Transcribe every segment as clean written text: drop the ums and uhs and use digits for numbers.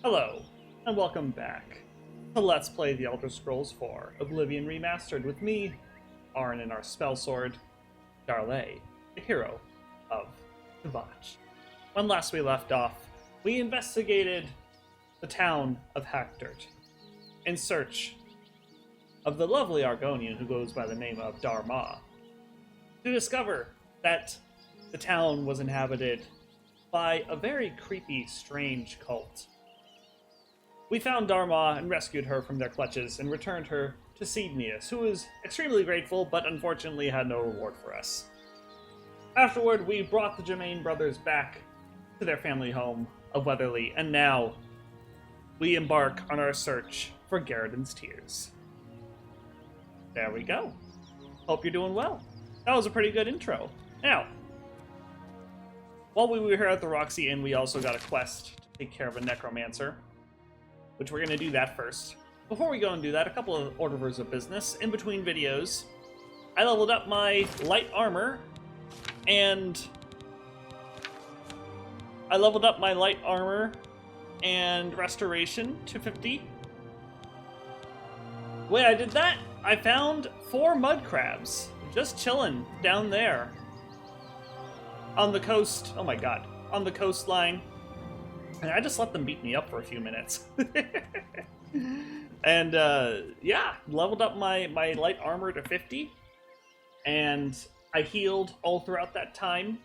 Hello, and welcome back to Let's Play The Elder Scrolls 4 Oblivion Remastered with me, Argonian Spellsword, Dar-Lei, the hero of Thornmarsh. When last we left off, we investigated the town of Hackdirt in search of the lovely Argonian who goes by the name of Dar-Lei, to discover that the town was inhabited by a very creepy, strange cult. We found Dar-Lei and rescued her from their clutches and returned her to Cyrodiil, who was extremely grateful but unfortunately had no reward for us. Afterward, we brought the Germain brothers back to their family home of Weatherly, and now we embark on our search for Garridan's Tears. There we go. Hope you're doing well. That was a pretty good intro. Now, while we were here at the Roxy Inn, we also got a quest to take care of a necromancer, which we're going to do that first. Before we go and do that, a couple of orders of business. In between videos, I leveled up my light armor, and restoration to 50. The way I did that, I found 4 mud crabs just chilling down there on the coast. Oh my god, on the coastline. And I just let them beat me up for a few minutes. And yeah, leveled up my light armor to 50. And I healed all throughout that time.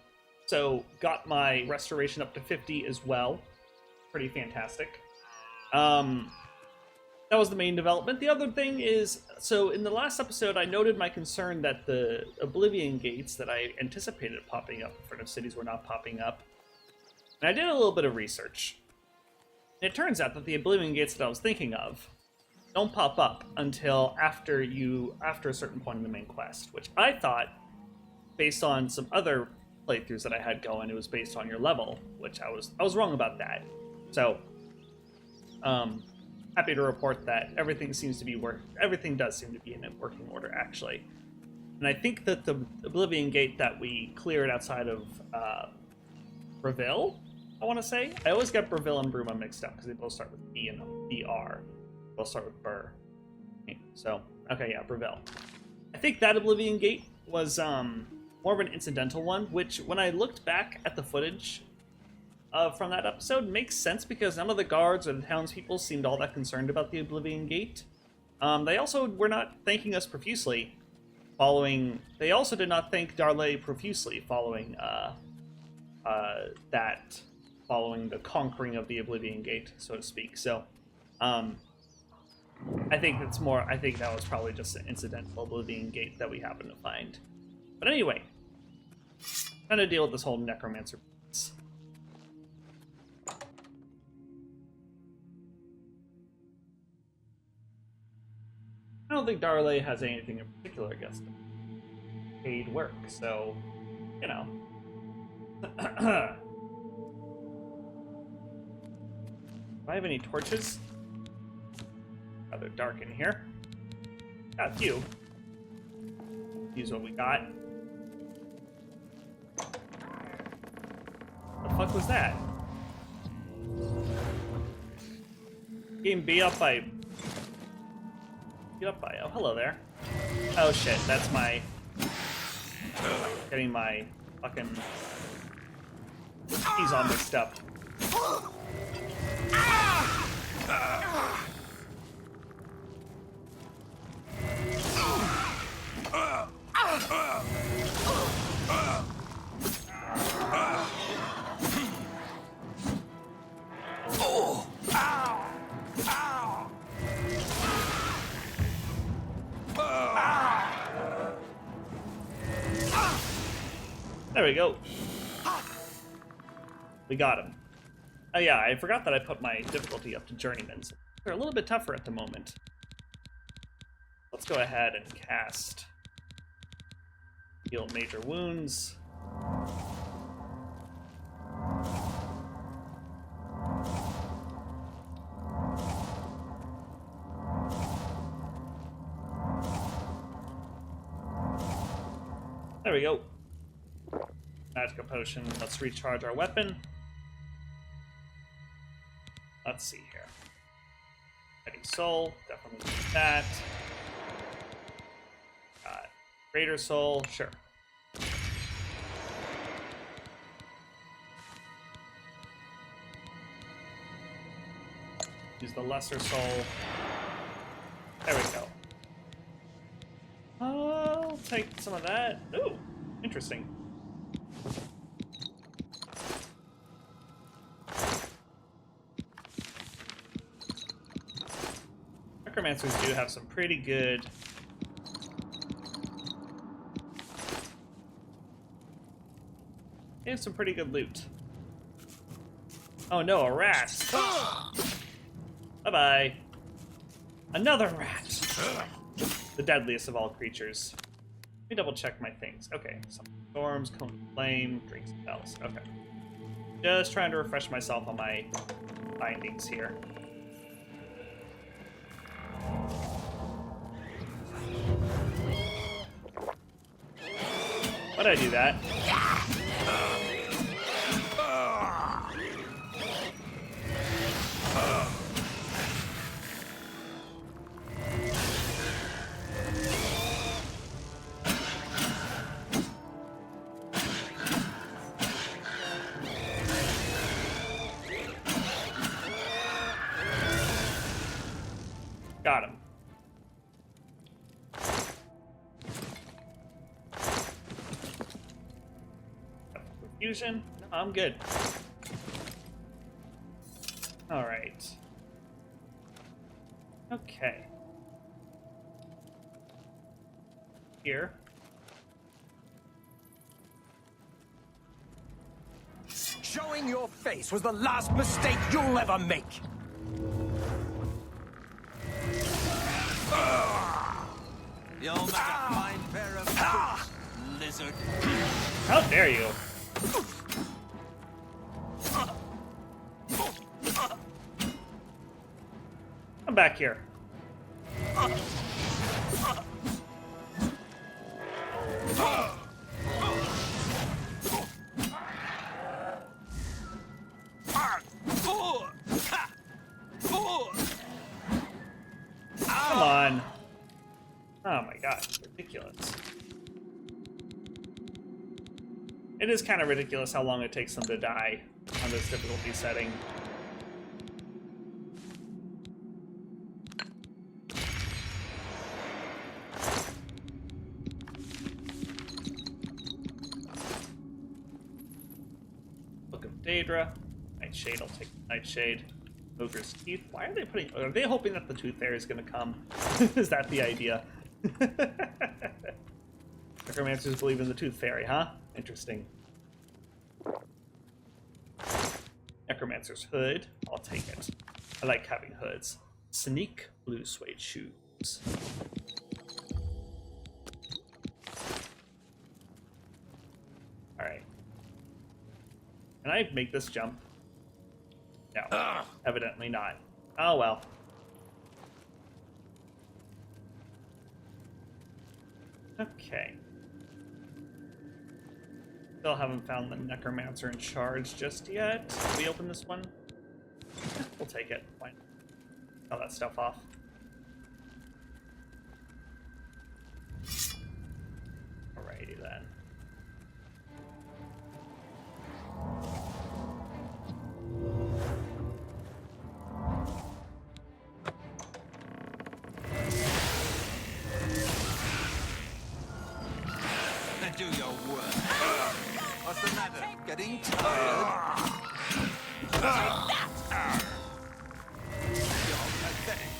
So got my restoration up to 50 as well. Pretty fantastic. That was the main development. The other thing is, so in the last episode, I noted my concern that the Oblivion gates that I anticipated popping up in front of cities were not popping up. And I did a little bit of research. And it turns out that the Oblivion gates that I was thinking of don't pop up until after a certain point in the main quest, which I thought, based on some other playthroughs that I had going, it was based on your level, which I was wrong about that. So, happy to report that everything does seem to be in a working order, actually. And I think that the Oblivion gate that we cleared outside of Breville, I want to say. I always get Breville and Bruma mixed up because they both start with B and BR. Both start with Burr. So, okay, yeah, Breville. I think that Oblivion gate was more of an incidental one, which when I looked back at the footage from that episode, makes sense because none of the guards or the townspeople seemed all that concerned about the Oblivion gate. They also were not thanking us profusely following. They also did not thank Dar-Lei profusely following following the conquering of the Oblivion Gate, so to speak. So, I think that was probably just an incidental Oblivion Gate that we happened to find. But anyway, trying to deal with this whole necromancer piece. I don't think Dar-Lei has anything in particular against him. Paid work, so, you know. Do I have any torches? Rather dark in here. Got a few. Use what we got. The fuck was that? Getting beat up by... Oh, hello there. Oh shit, that's my... Getting my fucking... He's all mixed up. There we go. We got him. Oh yeah, I forgot that I put my difficulty up to Journeyman's. They're a little bit tougher at the moment. Let's go ahead and cast Heal Major Wounds. There we go. Magical Potion. Let's recharge our weapon. Let's see here. Fighting Soul, definitely need that. Greater Soul, sure. Use the Lesser Soul. There we go. I'll take some of that. Ooh, interesting. Necromancers do have some pretty good... They have some pretty good loot. Oh no, a rat! Bye-bye. Another rat! The deadliest of all creatures. Let me double check my things. Okay, some storms, cone of flame, drink spells. Okay. Just trying to refresh myself on my bindings here. Why'd I do that? Got him. Fusion? No, I'm good. All right. Okay. Here. Showing your face was the last mistake you'll ever make. You'll make a fine pair of boots, lizard. How dare you? Come back here. Come on. Oh my god, ridiculous. It is kind of ridiculous how long it takes them to die on this difficulty setting. Book of Daedra. Nightshade, I'll take the Nightshade. Ogre's Teeth. Why are they putting... Are they hoping that the Tooth Fairy is going to come? Is that the idea? Necromancers believe in the Tooth Fairy, huh? Interesting. Necromancer's Hood. I'll take it. I like having hoods. Sneak blue suede shoes. Alright. Can I make this jump? No. Evidently not. Oh well. Okay. Still haven't found the Necromancer in charge just yet. Did we open this one? We'll take it. Fine. All that stuff off. Alrighty then. Do your work. What's the matter? Getting tired? You're pathetic.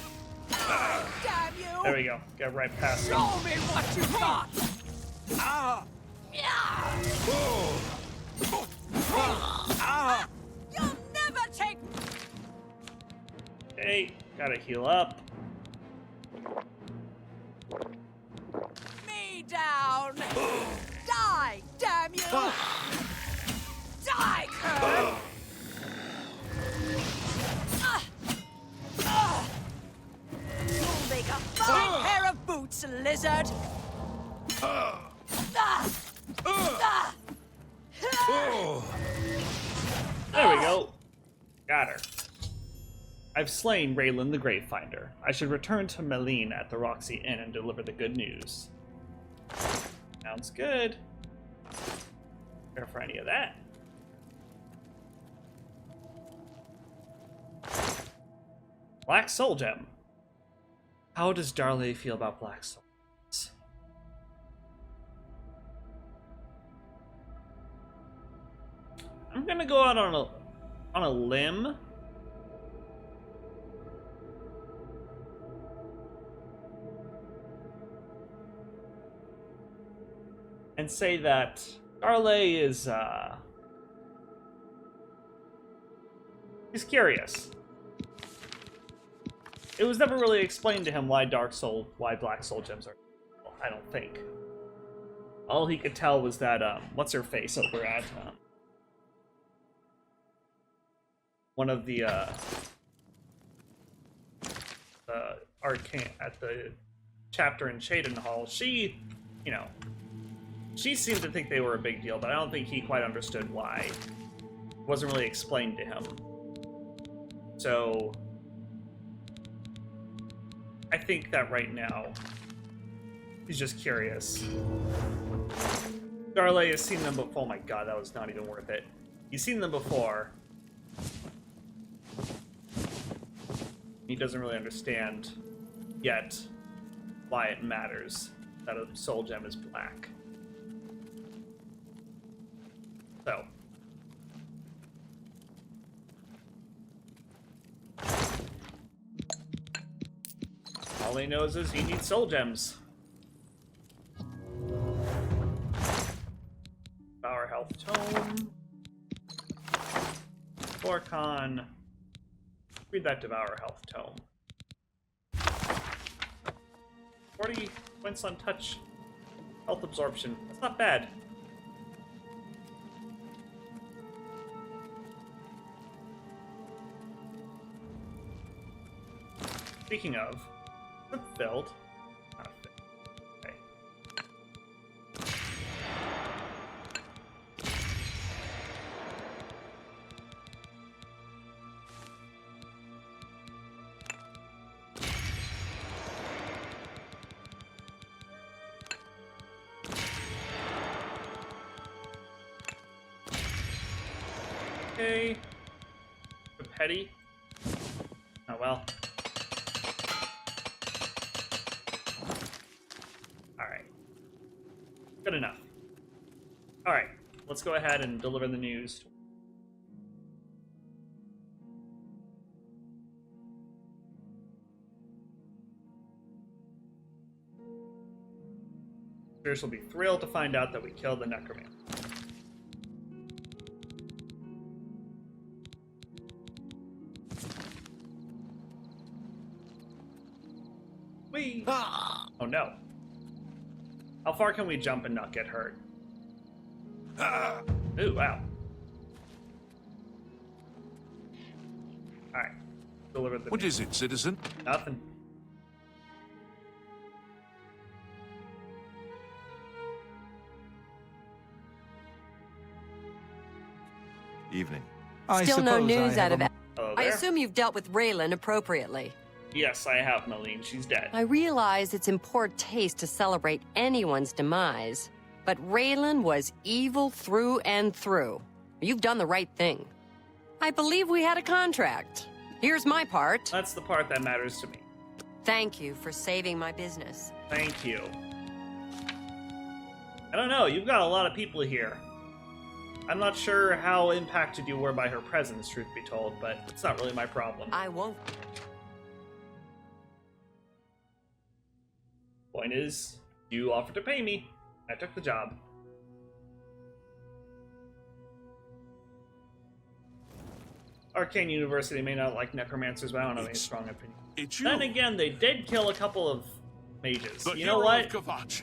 Damn you! There we go. Get right past him. Show me what you got! You'll never take Okay, gotta heal up. me down! Die, damn you! Die, Kurt! You'll make a fine pair of boots, lizard! There we go. Got her. I've slain Raylan the Gravefinder. I should return to Meline at the Roxy Inn and deliver the good news. Sounds good. Care for any of that. Black Soul Gem. How does Dar-Lei feel about Black Soul Gems? I'm gonna go out on a limb. And say that Dar-Lei is, he's curious. It was never really explained to him why Black Soul Gems are, I don't think. All he could tell was that, what's her face over at, one of the arcane, at the chapter in Cheydinhal, she, you know, she seemed to think they were a big deal, but I don't think he quite understood why. It wasn't really explained to him. So, I think that right now, he's just curious. Dar-Lei has seen them before. Oh my god, that was not even worth it. He's seen them before. He doesn't really understand yet why it matters that a soul gem is black. So. All he knows is he needs soul gems. Power Health Tome. Orcon. Read that Devour Health Tome. 40 points on touch. Health absorption. That's not bad. Speaking of, filled. Not filled. Okay. Okay. Petty. Oh well. Good enough. Alright, let's go ahead and deliver the news. Spears will be thrilled to find out that we killed the necromancer. Whee! Oh no. How far can we jump and not get hurt? Ooh, wow. Alright. Deliver the What is it, citizen? Nothing. Evening. Still no news out of it. Hello I there. assume you've dealt with Raylan appropriately. Yes, I have, Meline. She's dead. I realize it's in poor taste to celebrate anyone's demise, but Raylan was evil through and through. You've done the right thing. I believe we had a contract. Here's my part. That's the part that matters to me. Thank you for saving my business. Thank you. I don't know, you've got a lot of people here. I'm not sure how impacted you were by her presence, truth be told, but it's not really my problem. I won't. Point is, you offered to pay me. I took the job. Arcane University may not like necromancers, but I don't have any strong opinion. It's you. Then again, they did kill a couple of mages. The You know hero what? of Kvatch.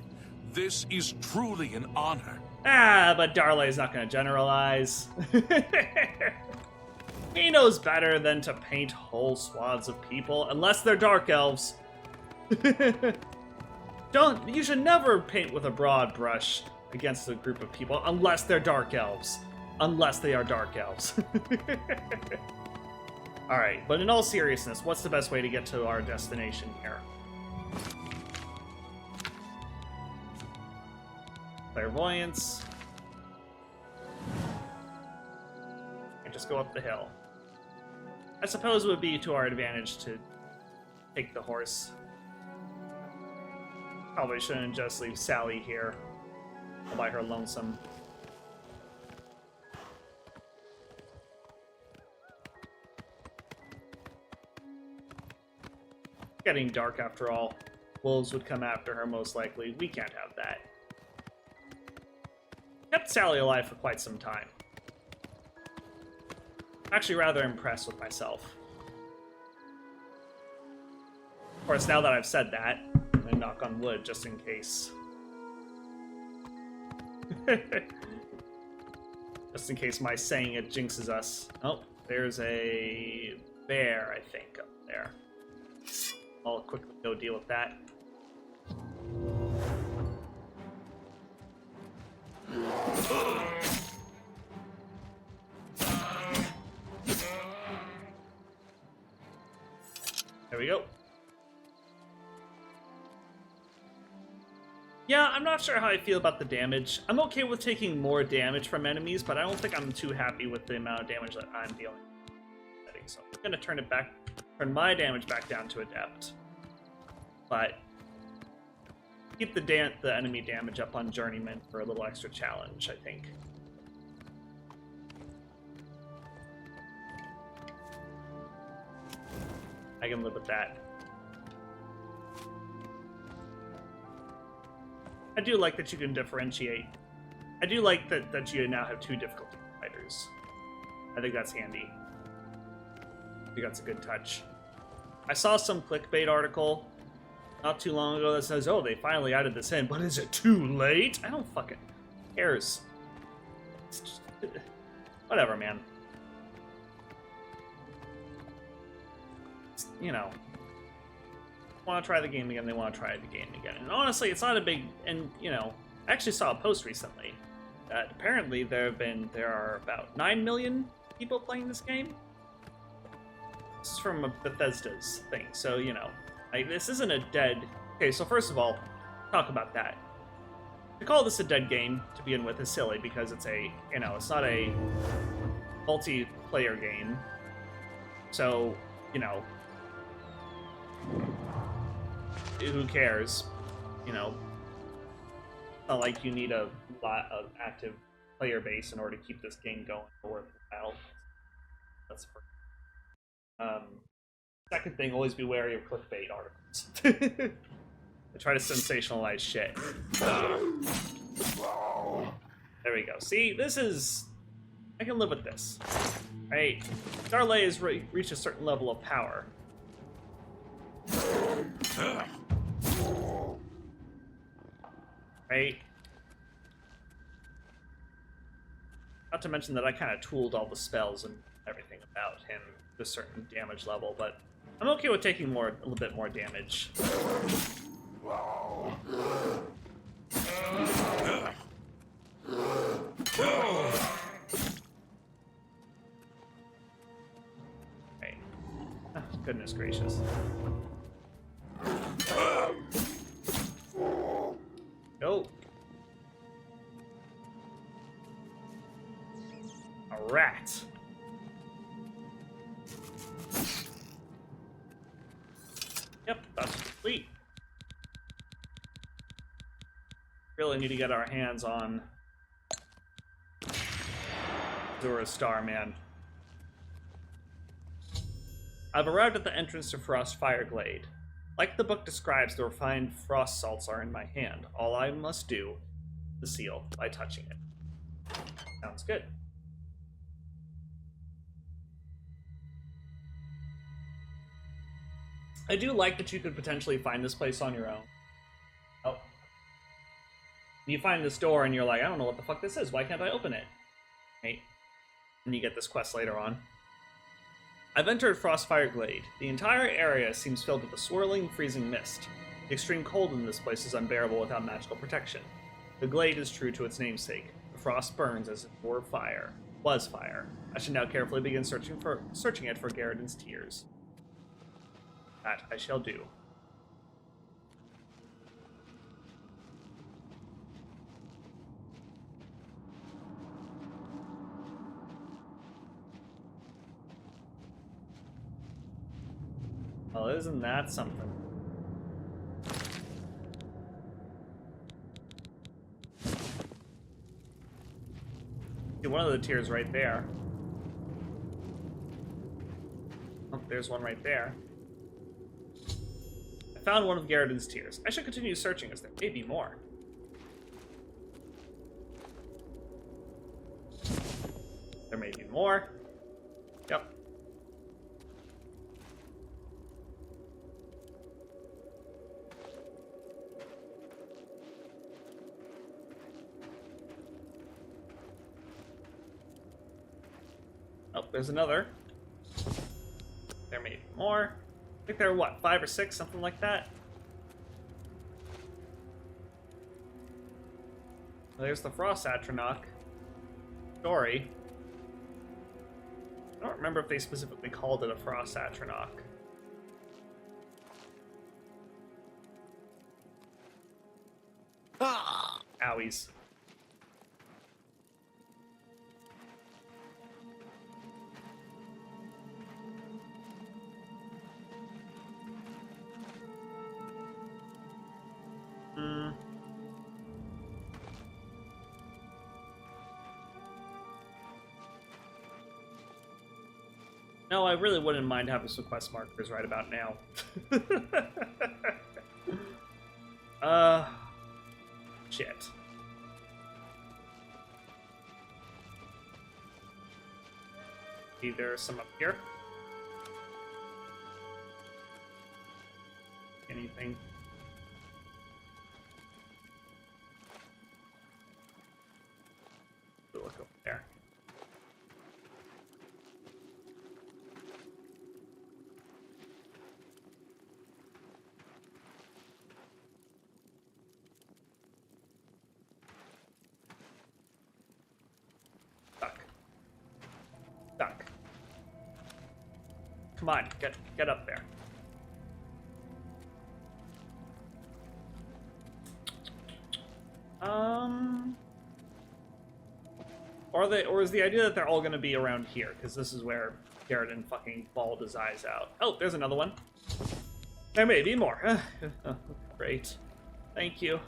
This is truly an honor. Ah, but Dar-Lei's not going to generalize. He knows better than to paint whole swaths of people, unless they're dark elves. You should never paint with a broad brush against a group of people, unless they're dark elves. Unless they are dark elves. Alright, but in all seriousness, what's the best way to get to our destination here? Clairvoyance. And just go up the hill. I suppose it would be to our advantage to take the horse. Probably shouldn't just leave Sally here all by her lonesome. Getting dark after all. Wolves would come after her most likely. We can't have that. Kept Sally alive for quite some time. I'm actually rather impressed with myself. Of course, now that I've said that, I'm gonna knock on wood just in case. Just in case my saying it jinxes us. Oh, there's a bear, I think, up there. I'll quickly go deal with that. There we go. Yeah, I'm not sure how I feel about the damage. I'm okay with taking more damage from enemies, but I don't think I'm too happy with the amount of damage that I'm dealing with. So I'm gonna turn my damage back down to Adept. But keep the enemy damage up on Journeyman for a little extra challenge, I think. I can live with that. I do like that you can differentiate. I do like that you now have 2 difficulty fighters. I think that's handy. I think that's a good touch. I saw some clickbait article not too long ago that says, oh, they finally added this in, but is it too late? I don't fucking cares. Just, whatever, man. It's, you know, want to try the game again, they want to try the game again. And honestly, it's not a big, and you know, I actually saw a post recently that apparently there are about 9 million people playing this game. This is from Bethesda's thing, so you know, like this isn't a dead. Okay, so first of all, talk about that. To call this a dead game to begin with is silly because it's a, you know, it's not a multiplayer game. So, you know, who cares? You know, it's not like you need a lot of active player base in order to keep this game going for worthwhile. That's the first. Second thing, always be wary of clickbait articles. They try to sensationalize shit. There we go. See, this is... I can live with this. Right? Dar-Lei has reached a certain level of power. Right? Not to mention that I kind of tooled all the spells and everything about him to a certain damage level, but I'm okay with taking a little bit more damage. Okay. Oh, goodness gracious. Go. A rat. Yep, that's complete. Really need to get our hands on Zura's Star, man. I've arrived at the entrance to Frostfire Glade. Like the book describes, the refined frost salts are in my hand. All I must do is the seal by touching it. Sounds good. I do like that you could potentially find this place on your own. Oh. You find this door and you're like, I don't know what the fuck this is. Why can't I open it? Right? And you get this quest later on. I've entered Frostfire Glade. The entire area seems filled with a swirling, freezing mist. The extreme cold in this place is unbearable without magical protection. The glade is true to its namesake. The frost burns as if it were fire. was fire. I should now carefully begin searching it for Garridan's tears. That I shall do. Well, isn't that something? See, one of the tiers right there. Oh, there's one right there. I found one of Garridan's tears. I should continue searching as there may be more. There may be more. Yep. Oh, there's another. There may be more. I think there are, what, 5 or 6, something like that? There's the Frost Atronach story. I don't remember if they specifically called it a Frost Atronach. Ah! Owies. No, I really wouldn't mind having some quest markers right about now. Shit. See, there's some up here. Anything? Look over there. Stuck. Come on, get up there. Or is the idea that they're all gonna be around here? Because this is where Garridan fucking balled his eyes out. Oh, there's another one. There may be more. Great. Thank you.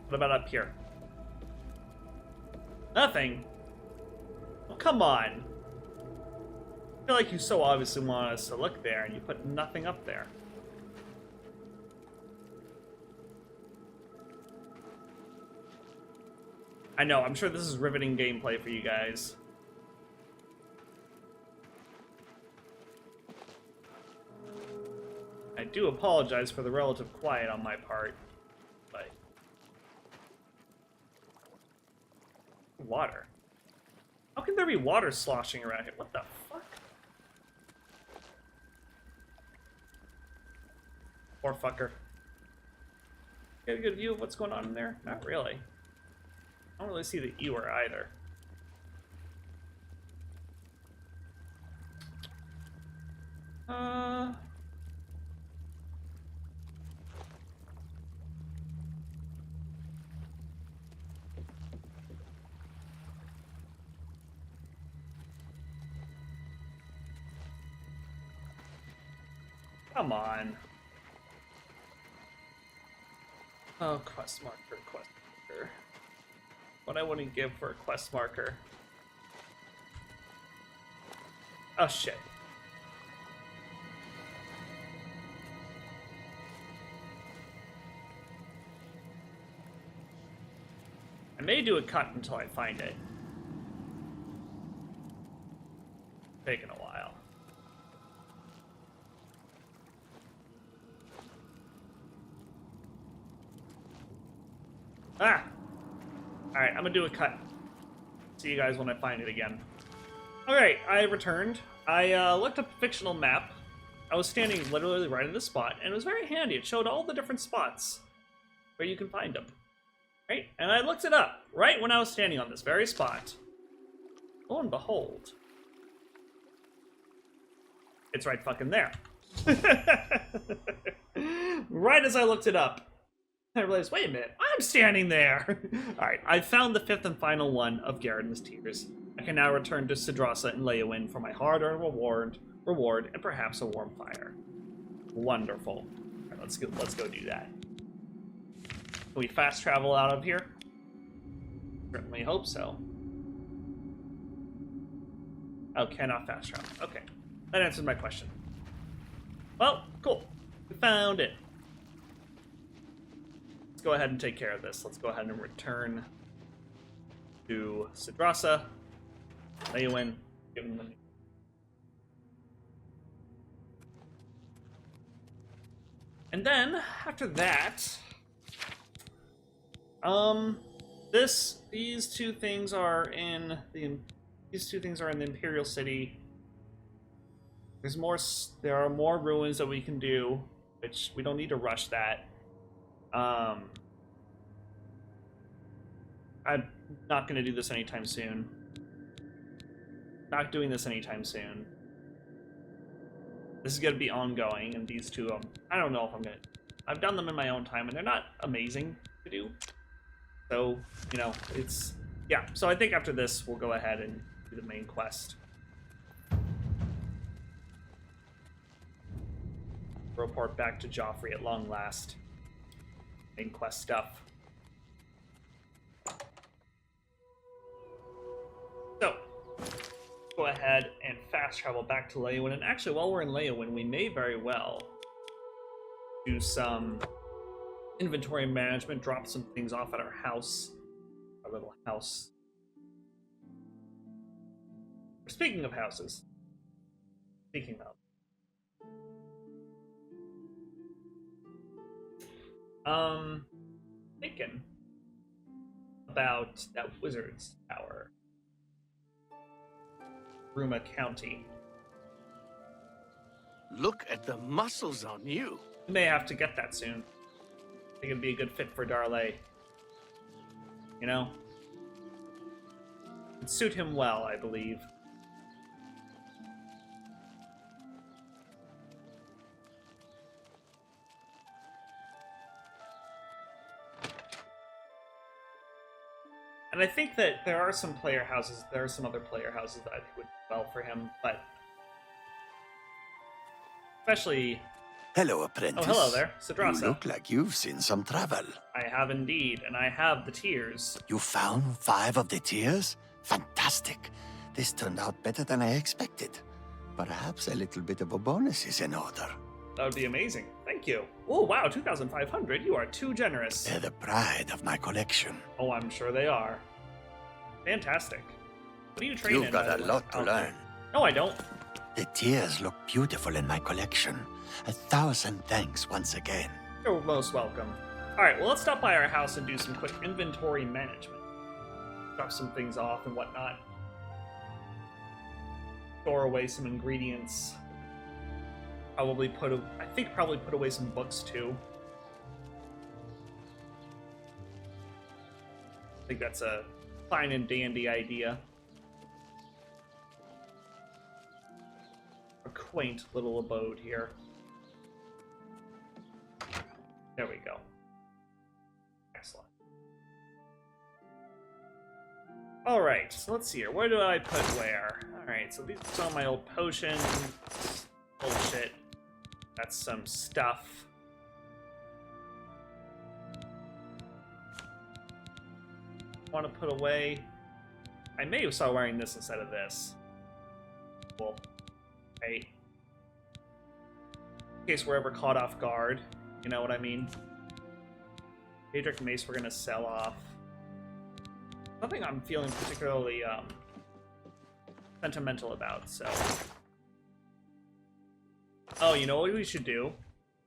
What about up here? Nothing. Oh, come on. I feel like you so obviously want us to look there, and you put nothing up there. I know, I'm sure this is riveting gameplay for you guys. I do apologize for the relative quiet on my part, but... Water. How can there be water sloshing around here? What the fuck? Poor fucker. Get a good view of what's going on in there? Not really. I don't really see the ewer either. Come on. Oh, quest marker, quest marker. What I wouldn't give for a quest marker. Oh, shit. I may do a cut until I find it. Taking a while. Ah! Alright, I'm gonna do a cut. See you guys when I find it again. Alright, I returned. I looked up a fictional map. I was standing literally right in this spot, and it was very handy. It showed all the different spots where you can find them. Right? And I looked it up right when I was standing on this very spot. Lo and behold, it's right fucking there. Right as I looked it up, I realized, wait a minute, I'm standing there. Alright, I've found the fifth and final one of Garden's Tears. I can now return to Sidrosa and Leowin for my hard-earned reward, and perhaps a warm fire. Wonderful. Alright, let's go do that. Can we fast travel out of here? Certainly hope so. Oh, cannot fast travel. Okay. That answers my question. Well, cool. We found it. Let's go ahead and take care of this. Let's go ahead and return to Sidrosa. Leowin. Give him the... And then, after that... these two things are in the Imperial City. There are more ruins that we can do, which we don't need to rush that. I'm not going to do this anytime soon. Not doing this anytime soon. This is going to be ongoing, and these two, I don't know if I'm going to... I've done them in my own time, and they're not amazing to do. So, you know, it's... Yeah, so I think after this, we'll go ahead and do the main quest. Report back to Joffrey at long last. Main quest stuff. So, go ahead and fast travel back to Leowin. And actually, while we're in Leowin, we may very well do some inventory management, drop some things off at our house. Our little house. Speaking of houses. Speaking of. Thinking about that wizard's tower. Ruma County. Look at the muscles on you. We may have to get that soon. I think it'd be a good fit for Dar-Lei. You know? It'd suit him well, I believe. And I think that there are some other player houses that I think would do well for him, but especially... Hello, apprentice. Oh, hello there, Sidrosa. You look like you've seen some travel. I have indeed, and I have the tears. You found 5 of the tears? Fantastic. This turned out better than I expected. Perhaps a little bit of a bonus is in order. That would be amazing. Thank you. Oh, wow, 2,500. You are too generous. They're the pride of my collection. Oh, I'm sure they are. Fantastic. What are you training? You've got a lot to learn. No, I don't. The tears look beautiful in my collection. 1,000 thanks once again. You're most welcome. Alright, well, let's stop by our house and do some quick inventory management. Drop some things off and whatnot. Store away some ingredients. Probably put away some books too. I think that's a fine and dandy idea. A quaint little abode here. There we go. Excellent. Alright, so let's see here. Where do I put where? Alright, so these are some of my old potions. Bullshit. That's some stuff. Want to put away. I may have saw wearing this instead of this. Cool. Right. In case we're ever caught off guard. You know what I mean? Daedric Mace we're gonna sell off. Something I'm feeling particularly sentimental about, so. Oh, you know what we should do?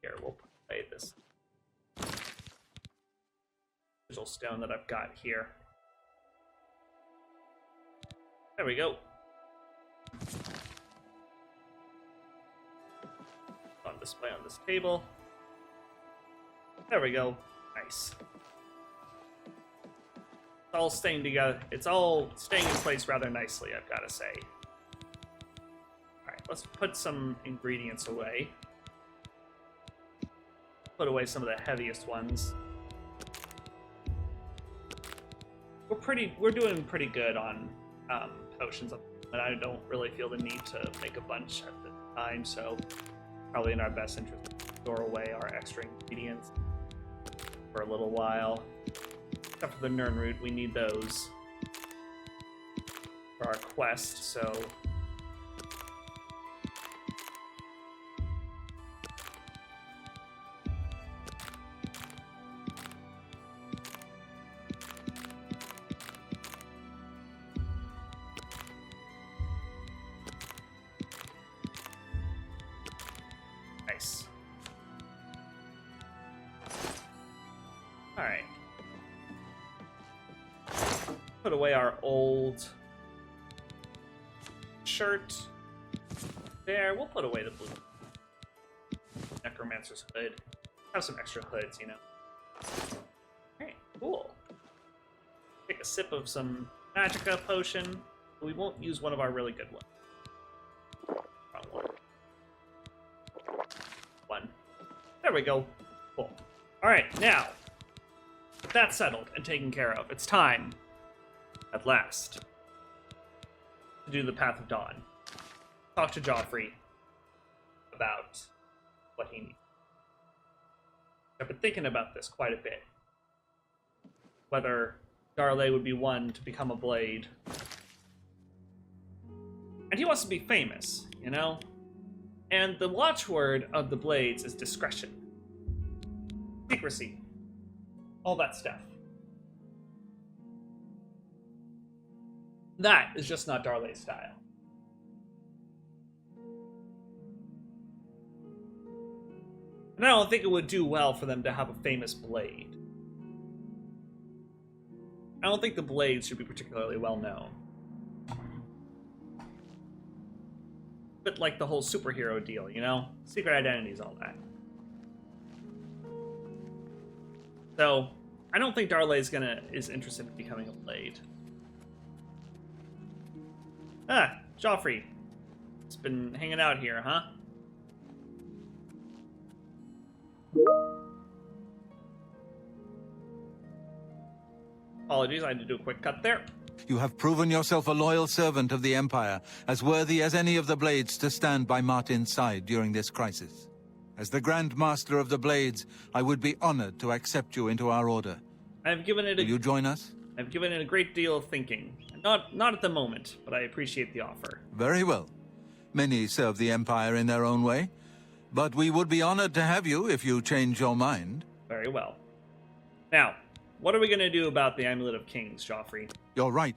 Here, we'll play this sigil stone that I've got here. There we go. On display on this table. There we go. Nice. all staying together. It's all staying in place rather nicely, I've got to say. Alright, let's put some ingredients away. Put away some of the heaviest ones. We're doing pretty good on potions, and I don't really feel the need to make a bunch at the time, so probably in our best interest to store away our extra ingredients for a little while. Except for the Nirnroot, we need those for our quest, so... Nice. Alright. Put away our old shirt. There, we'll put away the blue Necromancer's hood. Have some extra hoods, you know. Alright, cool. Take a sip of some Magicka potion. We won't use one of our really good ones. Wrong one. There we go. Cool. Alright, now, with that settled and taken care of, it's time, at last, to do the Path of Dawn. Talk to Joffrey about what he needs. I've been thinking about this quite a bit. Whether Dar-Lei would be one to become a blade. And he wants to be famous, you know? And the watchword of the blades is discretion. Secrecy. All that stuff. That is just not Dar-Lei's style. And I don't think it would do well for them to have a famous blade. I don't think the blades should be particularly well known. But like the whole superhero deal, you know? Secret identities, all that. So, I don't think Dar-Lei is interested in becoming a blade. Ah, Joffrey. It's been hanging out here, huh? Apologies, I had to do a quick cut there. You have proven yourself a loyal servant of the Empire, as worthy as any of the Blades to stand by Martin's side during this crisis. As the Grand Master of the Blades, I would be honored to accept you into our order. I've given it Will you join us? I've given it a great deal of thinking. Not at the moment, but I appreciate the offer. Very well. Many serve the Empire in their own way, but we would be honored to have you if you change your mind. Very well. Now, what are we going to do about the Amulet of Kings, Joffrey? You're right.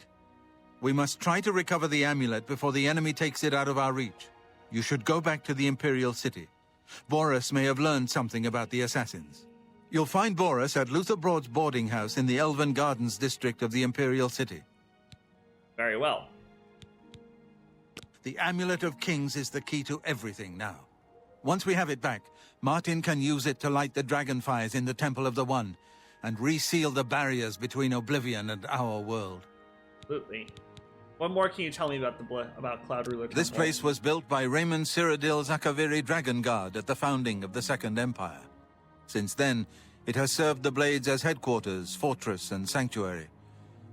We must try to recover the amulet before the enemy takes it out of our reach. You should go back to the Imperial City. Boris may have learned something about the assassins. You'll find Boris at Luther Broad's boarding house in the Elven Gardens district of the Imperial City. Very well. The Amulet of Kings is the key to everything now. Once we have it back, Martin can use it to light the dragonfires in the Temple of the One and reseal the barriers between Oblivion and our world. Absolutely. What more can you tell me about about Cloud Ruler Temple? This place was built by Raymond Cyrodiil Zakaviri Dragon Guard at the founding of the Second Empire. Since then, it has served the Blades as headquarters, fortress, and sanctuary.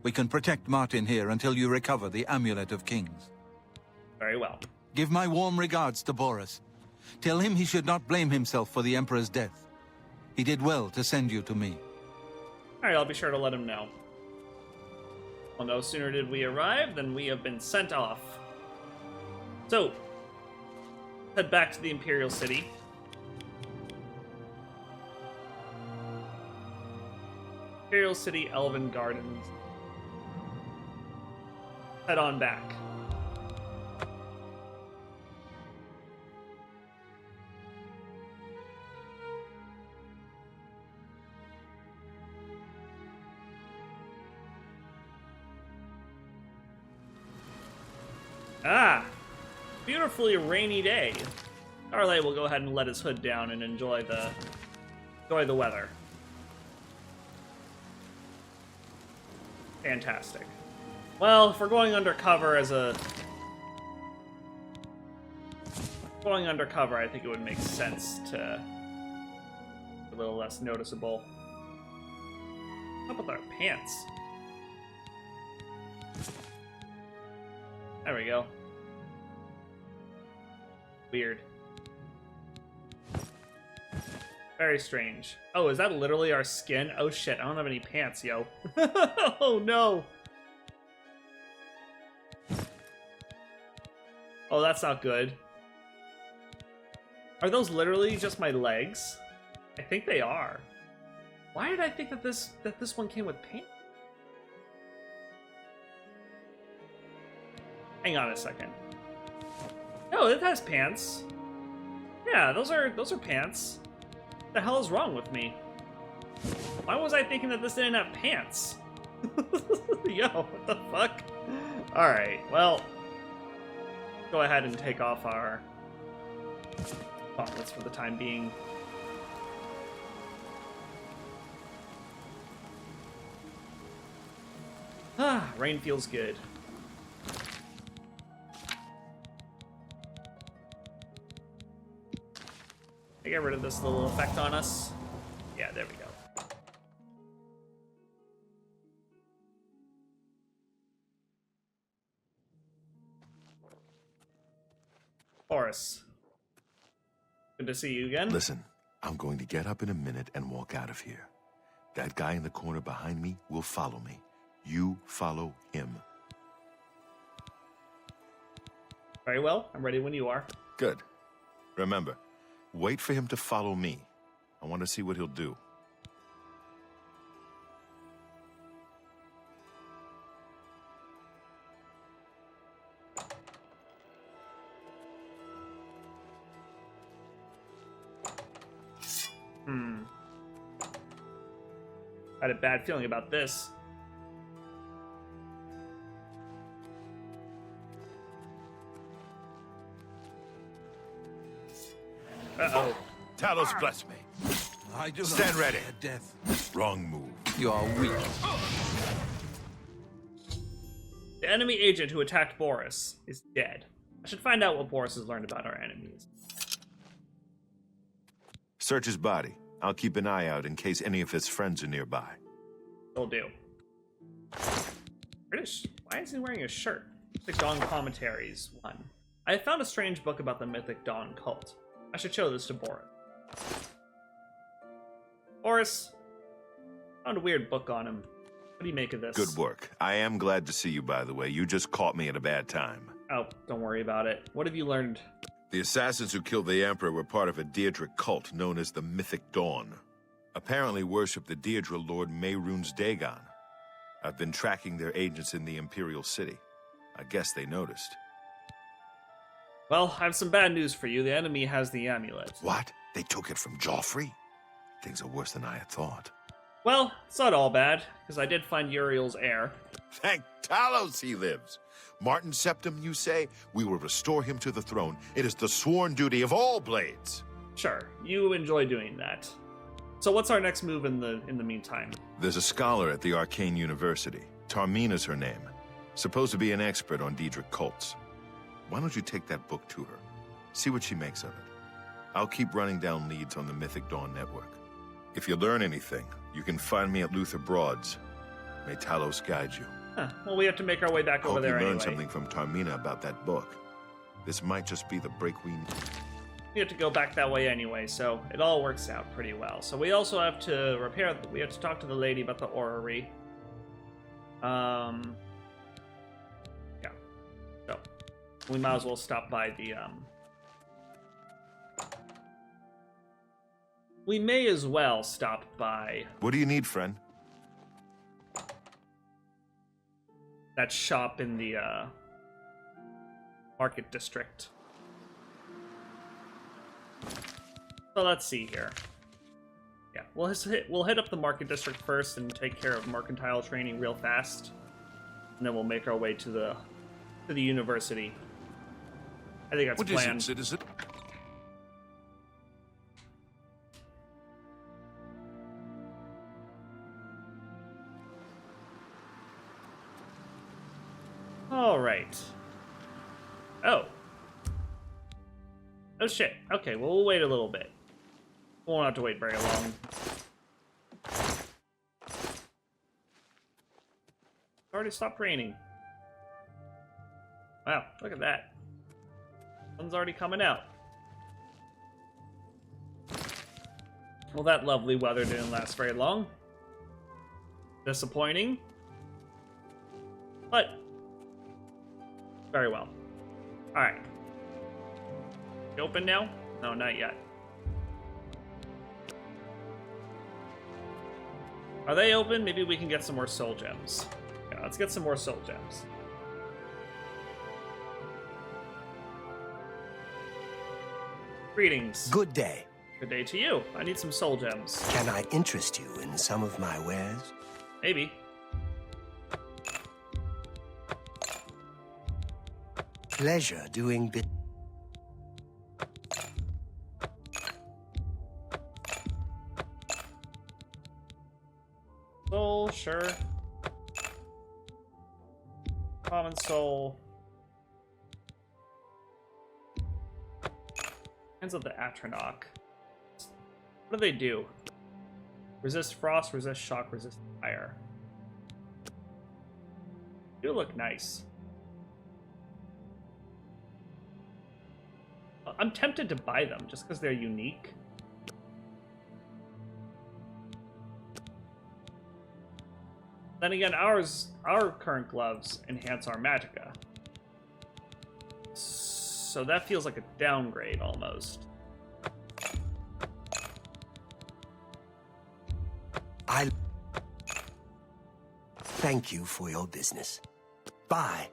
We can protect Martin here until you recover the Amulet of Kings. Very well. Give my warm regards to Boris. Tell him he should not blame himself for the Emperor's death. He did well to send you to me. Alright, I'll be sure to let him know. Well, no sooner did we arrive than we have been sent off. So, head back to the Imperial City. Imperial City, Elven Gardens. Head on back. Ah! Beautifully rainy day. Dar-Lei will go ahead and let his hood down and enjoy the weather. Fantastic. Well, if we're going undercover as a... Going undercover, I think it would make sense to... a little less noticeable. What's up with our pants? There we go. Weird. Very strange. Oh, is that literally our skin? Oh shit, I don't have any pants, yo. Oh no! Oh, that's not good. Are those literally just my legs? I think they are. Why did I think that this one came with pants? Hang on a second. No, it has pants. Yeah, those are pants. What the hell is wrong with me? Why was I thinking that this didn't have pants? Yo, what the fuck? Alright, well... go ahead and take off our gauntlets for the time being. Ah, rain feels good. I get rid of this little effect on us. Yeah, there we go. Horace. Good to see you again. Listen, I'm going to get up in a minute and walk out of here. That guy in the corner behind me will follow me. You follow him. Very well. I'm ready when you are. Good. Remember, wait for him to follow me. I want to see what he'll do. I had a bad feeling about this. Uh-oh. Talos bless me. I do Stand not ready. fear death. Wrong move. You are weak. The enemy agent who attacked Boris is dead. I should find out what Boris has learned about our enemies. Search his body. I'll keep an eye out in case any of his friends are nearby. Will do. British. Why is he wearing a shirt? Mythic Dawn Commentaries 1. I have found a strange book about the Mythic Dawn cult. I should show this to Boris. Boris, found a weird book on him. What do you make of this? Good work. I am glad to see you, by the way. You just caught me at a bad time. Oh, don't worry about it. What have you learned? The assassins who killed the Emperor were part of a Daedric cult known as the Mythic Dawn. Apparently worship the Daedra Lord Mehrunes Dagon. I've been tracking their agents in the Imperial City. I guess they noticed. Well, I have some bad news for you. The enemy has the amulet. What? They took it from Joffrey? Things are worse than I had thought. Well, it's not all bad, because I did find Uriel's heir. Thank Talos he lives. Martin Septim, you say? We will restore him to the throne. It is the sworn duty of all blades. Sure, you enjoy doing that. So what's our next move in the meantime? There's a scholar at the Arcane University. Tarmina's her name. Supposed to be an expert on Daedric cults. Why don't you take that book to her? See what she makes of it. I'll keep running down leads on the Mythic Dawn network. If you learn anything, you can find me at Luther Broad's. May Talos guide you. Huh, well, we have to make our way back over Hope you there learned anyway. something from Tarmina about that book. This might just be the break we need. We have to go back that way anyway, so it all works out pretty well. So we also have to repair, we have to talk to the lady about the orrery. Yeah. So, we might as well stop by the, we may as well stop by What do you need, friend? that shop in the, Market District. So let's see here. Yeah, we'll hit up the Market District first and take care of mercantile training real fast, and then we'll make our way to the university. I think that's What planned. is it, citizen? Oh shit. Okay, well, we'll wait a little bit. We won't have to wait very long. It's already stopped raining. Wow, look at that. Sun's already coming out. Well, that lovely weather didn't last very long. Disappointing. But very well. Alright. You open now? No, not yet. Are they open? Maybe we can get some more soul gems. Yeah, let's get some more soul gems. Greetings. Good day. Good day to you. I need some soul gems. Can I interest you in some of my wares? Maybe. Pleasure doing bit. Soul, sure. Common soul. Hands of the Atronach. What do they do? Resist frost, resist shock, resist fire. They do look nice. I'm tempted to buy them just because they're unique. Then again, our current gloves enhance our magicka. So that feels like a downgrade almost. I thank you for your business. Bye.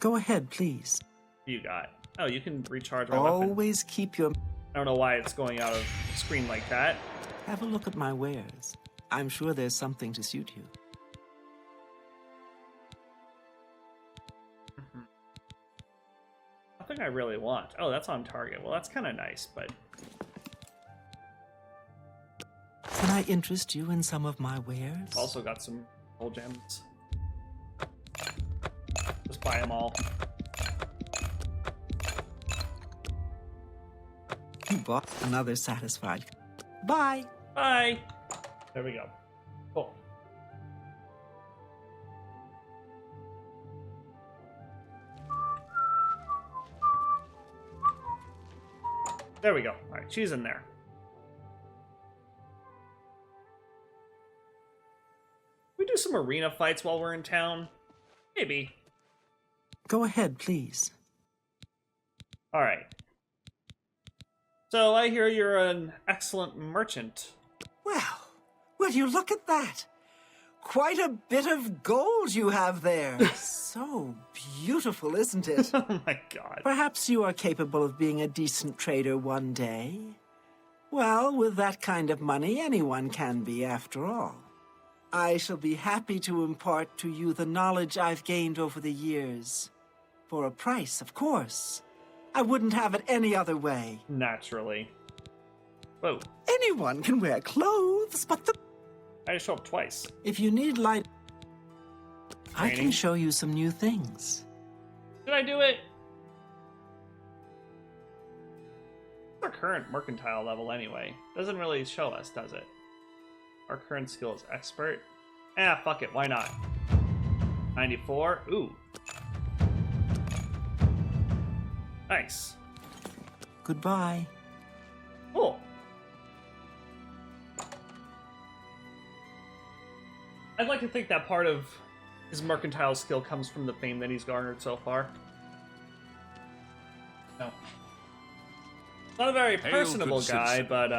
Go ahead, please. What do you got? Oh, you can recharge my weapon. Always keep your... I don't know why it's going out of screen like that. Have a look at my wares. I'm sure there's something to suit you. Nothing I really want. Oh, that's on target. Well, that's kind of nice, but... Can I interest you in some of my wares? Also got some soul gems. Just buy them all. You bought another satisfied. Bye. Bye! There we go. Cool. There we go. Alright, she's in there. We do some arena fights while we're in town? Maybe. Go ahead, please. Alright. So I hear you're an excellent merchant. Well, will you look at that? Quite a bit of gold you have there. So beautiful, isn't it? Oh my god. Perhaps you are capable of being a decent trader one day. Well, with that kind of money, anyone can be, after all. I shall be happy to impart to you the knowledge I've gained over the years. For a price, of course. I wouldn't have it any other way. Naturally. Whoa. Anyone can wear clothes, but the... I just show up twice. If you need light... I Training. can show you some new things. Did I do it? What's our current mercantile level anyway? Doesn't really show us, does it? Our current skill is expert. Ah, fuck it, why not? 94. Ooh. Nice. Goodbye. Cool. I'd like to think that part of his mercantile skill comes from the fame that he's garnered so far. No. Not a very Hail, personable good guy, citizen. but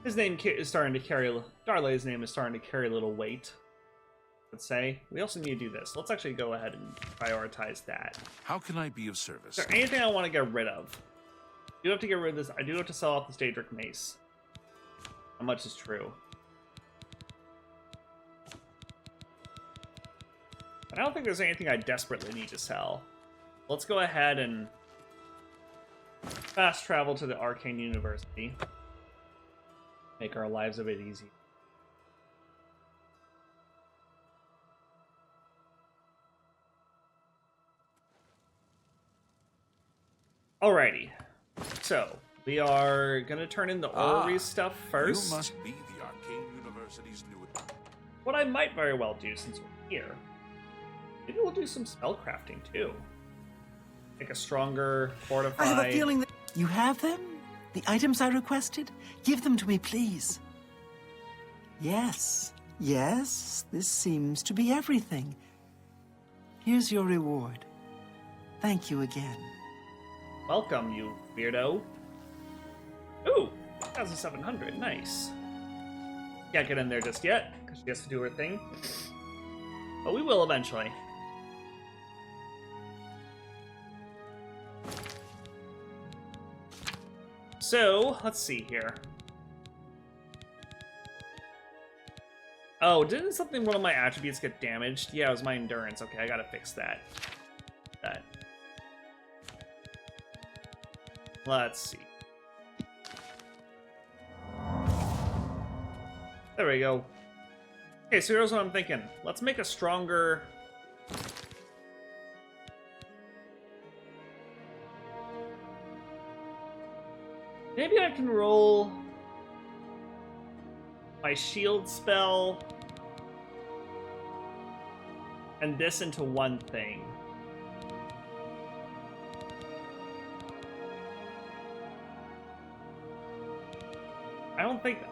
his name is starting to carry... Dar-Lei's name is starting to carry a little weight, let's say. We also need to do this. Let's actually go ahead and prioritize that. How can I be of service? Is there anything I want to get rid of? I do have to get rid of this. I do have to sell off the Daedric Mace. How much is true? I don't think there's anything I desperately need to sell. Let's go ahead and fast travel to the Arcane University. Make our lives a bit easier. Alrighty. So, we are gonna turn in the orrery stuff first. You must be the Arcane University's new... What I might very well do since we're here, maybe we'll do some spellcrafting too. Make a stronger, fortified... I have a feeling that... You have them? The items I requested? Give them to me, please. Yes, yes, this seems to be everything. Here's your reward. Thank you again. Welcome, you weirdo. Ooh, 1,700, nice. Can't get in there just yet, because she has to do her thing. But we will eventually. So, let's see here. Oh, didn't one of my attributes get damaged? Yeah, it was my endurance. Okay, I gotta fix that. Let's see. There we go. Okay, so here's what I'm thinking. Let's make a stronger... Maybe I can roll my shield spell and this into one thing.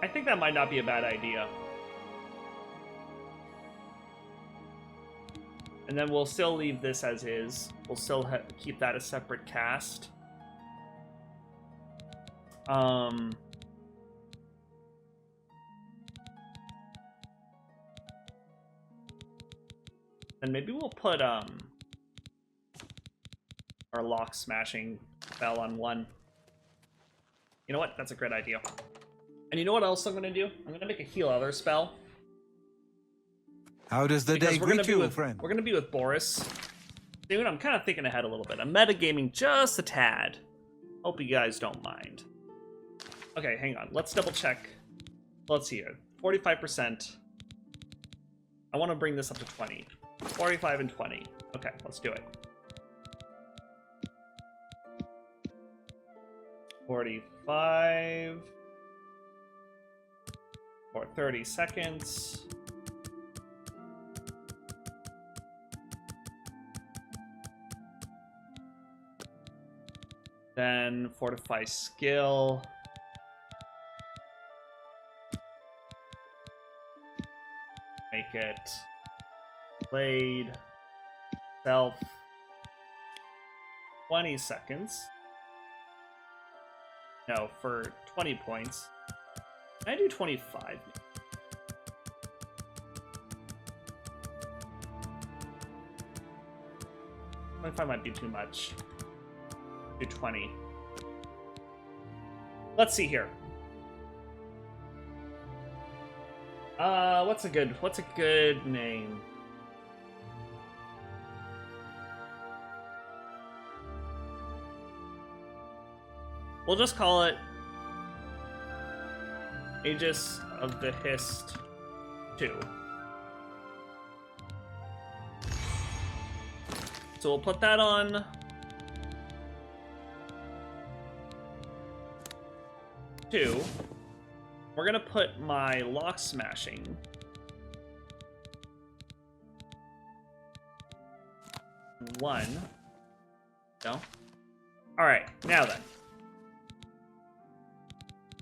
I think that might not be a bad idea. And then we'll still leave this as is. We'll still keep that a separate cast. And maybe we'll put our lock smashing spell on one. You know what? That's a great idea. And you know what else I'm gonna do? I'm gonna make a heal other spell. How does the day greet you, friend? We're gonna be with Boris. Dude, I'm kind of thinking ahead a little bit. I'm metagaming just a tad. Hope you guys don't mind. Okay, hang on. Let's double check. Let's see here. 45%. I want to bring this up to 20. 45 and 20. Okay, let's do it. 45 for 30 seconds. Then fortify skill. Make it blade self 20 seconds. No, for 20 points. Can I do 25? 25 might be too much. Do 20. Let's see here. What's a good name? We'll just call it Aegis of the Hist 2. So we'll put that on 2. We're gonna put my lock smashing on 1. No? Alright, now then.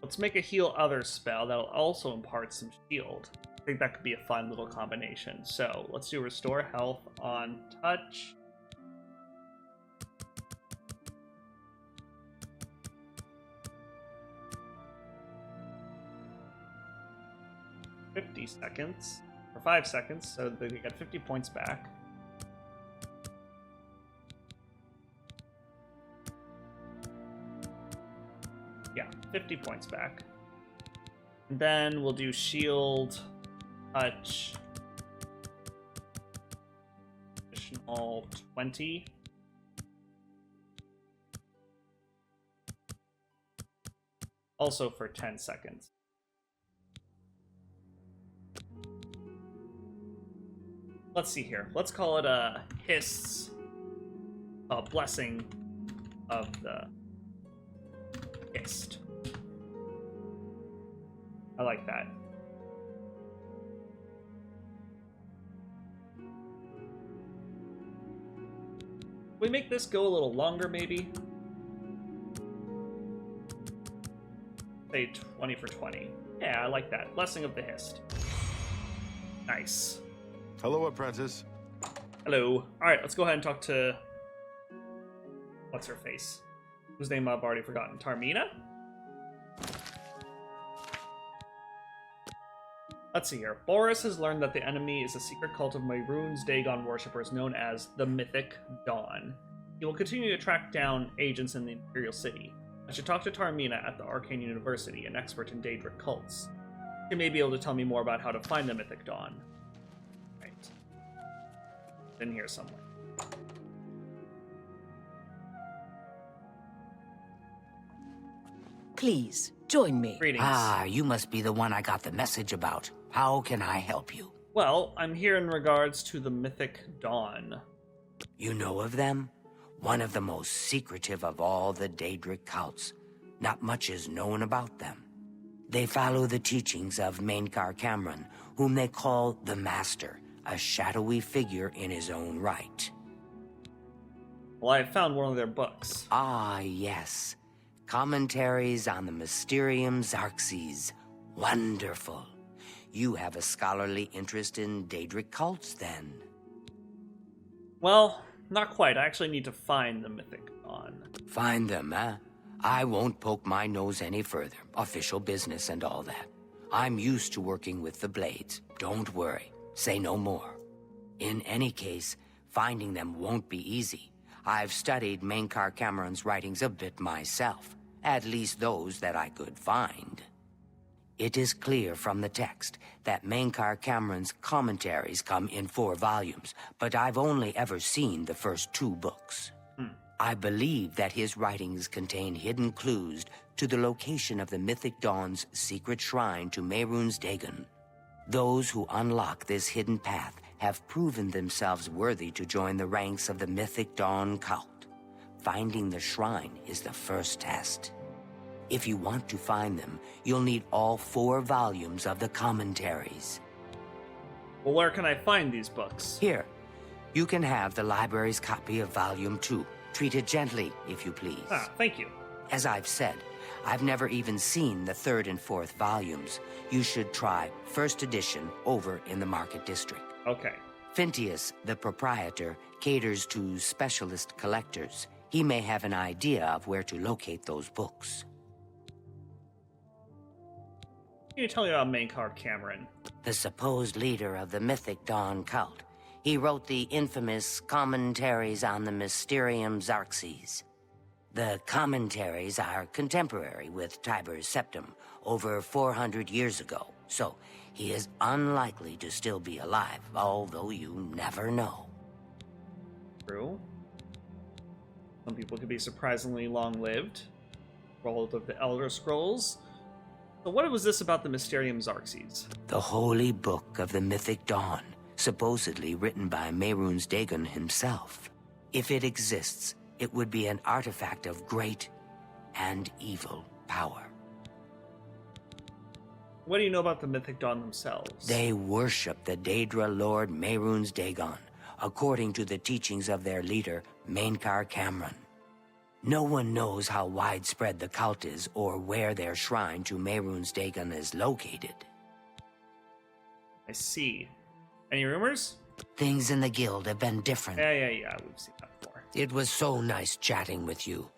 Let's make a heal other spell that'll also impart some shield. I think that could be a fun little combination. So let's do restore health on touch. $50 seconds, or 5 seconds, so they get 50 points back. Yeah, 50 points back. And then we'll do shield, touch, additional 20. Also for 10 seconds. Let's see here. Let's call it a Hist's Blessing of the Hist. I like that. We make this go a little longer, maybe? Say 20 for 20. Yeah, I like that. Blessing of the Hist. Nice. Hello, apprentice. Hello. Alright, let's go ahead and talk to... What's her face? Whose name I've already forgotten. Tarmina? Let's see here. Boris has learned that the enemy is a secret cult of Mehrunes Dagon worshippers known as the Mythic Dawn. He will continue to track down agents in the Imperial City. I should talk to Tarmina at the Arcane University, an expert in Daedric cults. She may be able to tell me more about how to find the Mythic Dawn. Right. In here somewhere. Please, join me. Greetings. Ah, you must be the one I got the message about. How can I help you? Well, I'm here in regards to the Mythic Dawn. You know of them? One of the most secretive of all the Daedric cults. Not much is known about them. They follow the teachings of Mainkar Cameron, whom they call the Master, a shadowy figure in his own right. Well, I found one of their books. Ah, yes. Commentaries on the Mysterium Xarxes. Wonderful. You have a scholarly interest in Daedric cults, then? Well, not quite. I actually need to find the Mythic Dawn. Find them, huh? I won't poke my nose any further. Official business and all that. I'm used to working with the Blades. Don't worry. Say no more. In any case, finding them won't be easy. I've studied Mainkar Cameron's writings a bit myself. At least those that I could find. It is clear from the text that Mainkar Cameron's commentaries come in 4 volumes, but I've only ever seen the first 2 books. I believe that his writings contain hidden clues to the location of the Mythic Dawn's secret shrine to Mehrunes Dagon. Those who unlock this hidden path have proven themselves worthy to join the ranks of the Mythic Dawn cult. Finding the shrine is the first test. If you want to find them, you'll need all 4 volumes of the commentaries. Well, where can I find these books? Here, you can have the library's copy of Volume 2. Treat it gently, if you please. Ah, thank you. As I've said, I've never even seen the 3rd and 4th volumes. You should try first edition over in the Market District. Okay. Phintius, the proprietor, caters to specialist collectors. He may have an idea of where to locate those books. Can you tell me about Mainkar Cameron? The supposed leader of the Mythic Dawn cult. He wrote the infamous Commentaries on the Mysterium Xarxes. The commentaries are contemporary with Tiber's Septim, over 400 years ago, so he is unlikely to still be alive, although you never know. True. Some people could be surprisingly long-lived. World of the Elder Scrolls. So what was this about the Mysterium Xarxes? The holy book of the Mythic Dawn, supposedly written by Mehrunes Dagon himself. If it exists, it would be an artifact of great and evil power. What do you know about the Mythic Dawn themselves? They worship the Daedra Lord Mehrunes Dagon, according to the teachings of their leader, Mainkar Cameron. No one knows how widespread the cult is or where their shrine to Mehrunes Dagon is located. I see. Any rumors? Things in the guild have been different. Yeah, we've seen that before. It was so nice chatting with you.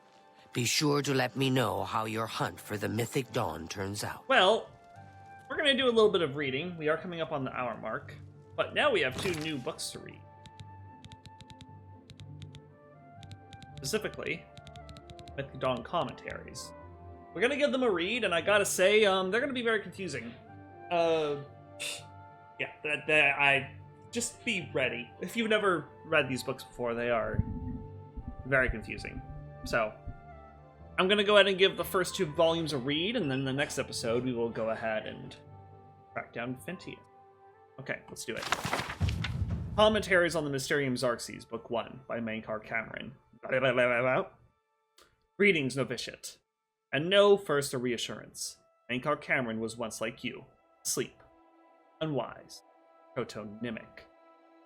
Be sure to let me know how your hunt for the Mythic Dawn turns out. Well, we're going to do a little bit of reading. We are coming up on the hour mark. But now we have 2 new books to read. Specifically, Mythic Dawn commentaries. We're going to give them a read, and I gotta say, they're going to be very confusing. I just be ready. If you've never read these books before, they are very confusing. So, I'm going to go ahead and give the first 2 volumes a read, and then the next episode we will go ahead and track down Phintius. Okay, let's do it. Commentaries on the Mysterium Xarxes, Book 1, by Mainkar Cameron. Greetings, novitiate. And know first a reassurance. Ankar Cameron was once like you, asleep, unwise, protonymic.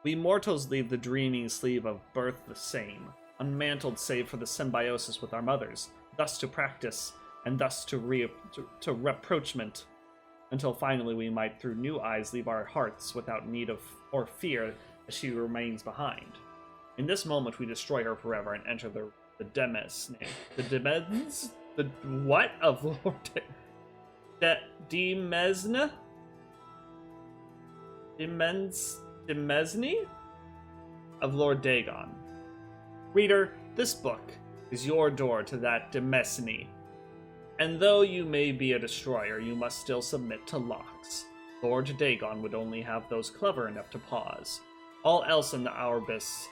We mortals leave the dreaming sleep of birth the same, unmantled save for the symbiosis with our mothers, thus to practice, and thus to reproachment, until finally we might through new eyes leave our hearts without need of or fear that she remains behind. In this moment we destroy her forever and enter the Demes name. The Demens? The what of Lord Demesne? Demesne? Of Lord Dagon. Reader, this book is your door to that Demesne. And though you may be a destroyer, you must still submit to locks. Lord Dagon would only have those clever enough to pause. All else in the Aurubis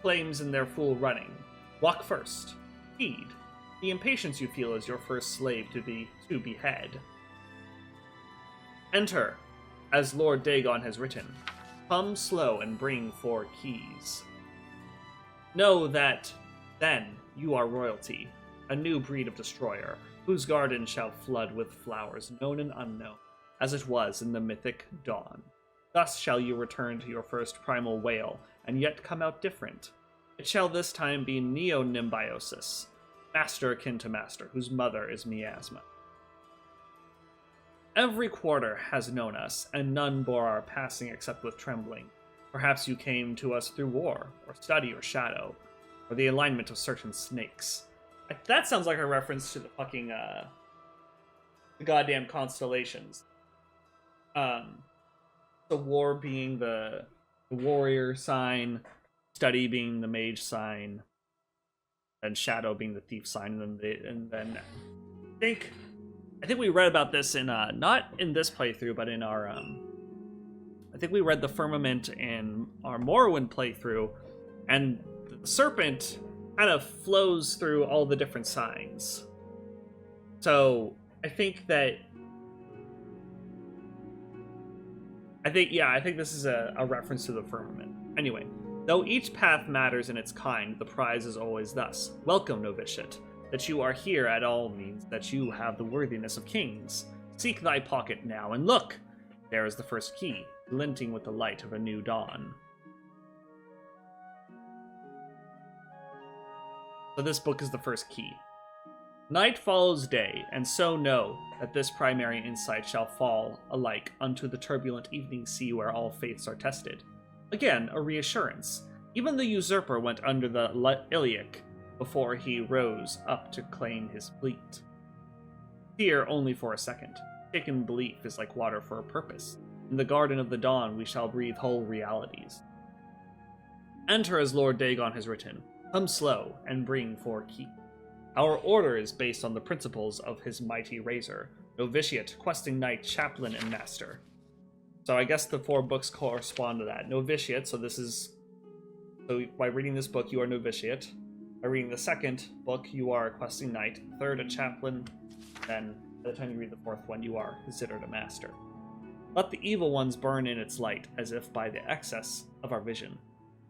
claims in their fool running. Walk first. Heed. The impatience you feel is your first slave to behead. Enter, as Lord Dagon has written. Come slow and bring 4 keys. Know that, then, you are royalty, a new breed of destroyer, whose garden shall flood with flowers known and unknown, as it was in the mythic dawn. Thus shall you return to your first primal whale, and yet come out different. It shall this time be Neonimbiosis, master akin to master, whose mother is miasma. Every quarter has known us, and none bore our passing except with trembling. Perhaps you came to us through war, or study, or shadow, or the alignment of certain snakes. That sounds like a reference to the fucking, the goddamn constellations. The war being the warrior sign, study being the mage sign, and shadow being the thief sign, and then I think we read about this in not in this playthrough, but in our I think we read the firmament in our Morrowind playthrough, and the serpent kind of flows through all the different signs. So I think this is a reference to the firmament. Anyway, though each path matters in its kind, the prize is always thus. Welcome, novitiate. That you are here at all means that you have the worthiness of kings. Seek thy pocket now, and look! There is the first key, glinting with the light of a new dawn. So this book is the first key. Night follows day, and so know that this primary insight shall fall alike unto the turbulent evening sea where all faiths are tested. Again, a reassurance. Even the usurper went under the Iliac before he rose up to claim his fleet. Fear only for a second. Shaken belief is like water for a purpose. In the garden of the dawn we shall breathe whole realities. Enter as Lord Dagon has written. Come slow and bring 4 keys. Our order is based on the principles of his mighty razor. Novitiate, questing knight, chaplain, and master. So I guess the 4 books correspond to that. Novitiate, so by reading this book you are novitiate. By reading the second book, you are a questing knight. Third, a chaplain. Then, by the time you read the 4th one, you are considered a master. Let the evil ones burn in its light, as if by the excess of our vision.